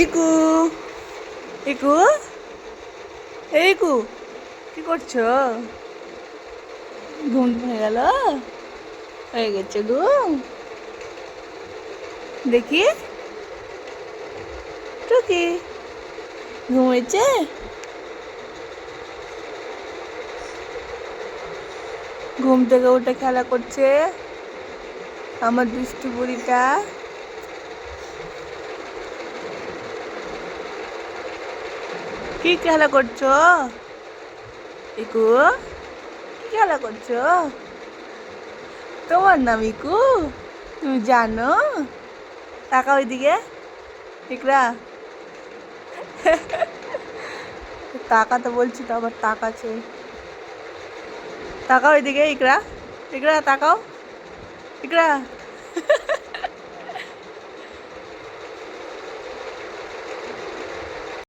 ইকু, ইকু, ইকু, কি করছো? ঘুম হয়ে গেল? হয়ে গেছে ঘুম? দেখি টুকি ঘুমিয়েছে? ঘুম থেকে উঠে খেলা করছে আমার দুষ্টু বুড়িটা। কি খেলা করছো ইকু? কি খেলা করছো? তোমার নাম ইকু? তুমি জানো? তাকাও ওইদিকে ইকরা। তাকাতে বলছি তো আবার তাকাচ্ছে। তাকাও এদিকে ইকরা, ইকরা তাকাও, ইকরা।